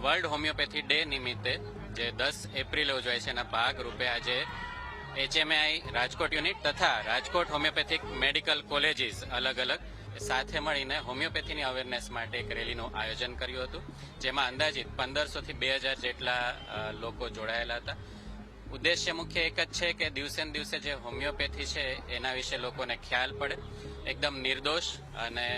World homeopathy day નિમિત્તે જે 10 એપ્રિલે ઉજવાય છે એના ભાગરૂપે આજે HMAI રાજકોટ યુનિટ તથા રાજકોટ હોમિયોપેથિક મેડિકલ કોલેજીસ અલગ અલગ સાથે મળીને હોમિયોપેથીની અવેરનેસ માટે એક રેલીનું આયોજન કર્યું હતું, જેમાં અંદાજિત 1500 થી 2000 જેટલા લોકો જોડાયેલા હતા. ઉદ્દેશ્ય મુખ્ય એક જ છે કે દિવસે ને દિવસે જે હોમિયોપેથી છે એના વિશે લોકોને ખ્યાલ પડે, એકદમ નિર્દોષ અને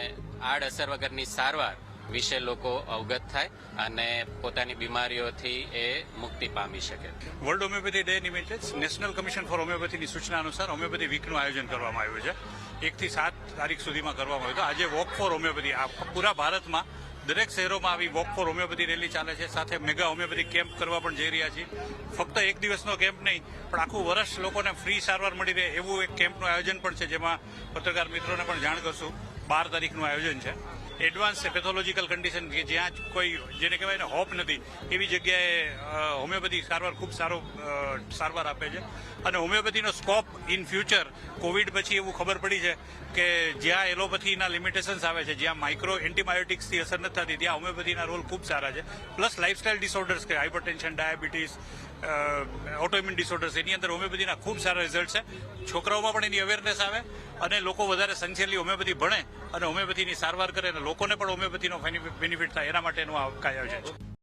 આડઅસર વગરની સારવાર વિશે લોકો અવગત થાય અને પોતાની બીમારીઓથી એ મુક્તિ પામી શકે. વર્લ્ડ હોમિયોપેથી ડે નિમિત્તે નેશનલ કમિશન ફોર હોમિયોપેથીની સૂચના અનુસાર હોમિયોપેથી વીકનું આયોજન કરવામાં આવ્યું છે. 1 થી 7 તારીખ સુધીમાં કરવામાં આવ્યું. આજે વોક ફોર હોમિયોપેથી પૂરા ભારતમાં દરેક શહેરોમાં આવી વોક ફોર હોમિયોપેથી રેલી ચાલે છે. સાથે મેગા હોમિયોપેથી કેમ્પ કરવા પણ જઈ રહ્યા છીએ. ફક્ત એક દિવસનો કેમ્પ નહીં પણ આખું વર્ષ લોકોને ફ્રી સારવાર મળી રહે એવું એક કેમ્પનું આયોજન પણ છે, જેમાં પત્રકાર મિત્રોને પણ જાણ કરશું. 12 તારીખનું આયોજન છે. એડવાન્સ પેથોલોજીકલ કન્ડિશન કે જ્યાં કોઈ જેને કહેવાય ને હોપ નથી એવી જગ્યાએ હોમિયોપેથી સારવાર ખૂબ સારો સારવાર આપે છે. અને હોમિયોપેથીનો સ્કોપ ઇન ફ્યુચર કોવિડ પછી એવું ખબર પડી છે કે જ્યાં એલોપેથીના લિમિટેશન્સ આવે છે, જ્યાં માઇક્રો એન્ટીબાયોટિક્સથી અસર નથી થતી, ત્યાં હોમિયોપેથીના રોલ ખૂબ સારા છે. પ્લસ લાઇફસ્ટાઇલ ડિસઓર્ડર્સ કે હાઇપરટેન્શન, ડાયાબિટીસ, ઓટોઇમ્યુન ડિસઓર્ડર્સ, એની અંદર હોમિયોપેથીના ખૂબ સારા રિઝલ્ટ છે. છોકરાઓમાં પણ એની અવેરનેસ આવે અને લોકો વધારે સિન્સિયરલી હોમિયોપેથી ભણે અને હોમિયોપેથીની સારવાર કરે અને લોકોને પણ હોમિયોપેથીનો બેનિફિટ થાય એના માટેનું આ આયોજન છે.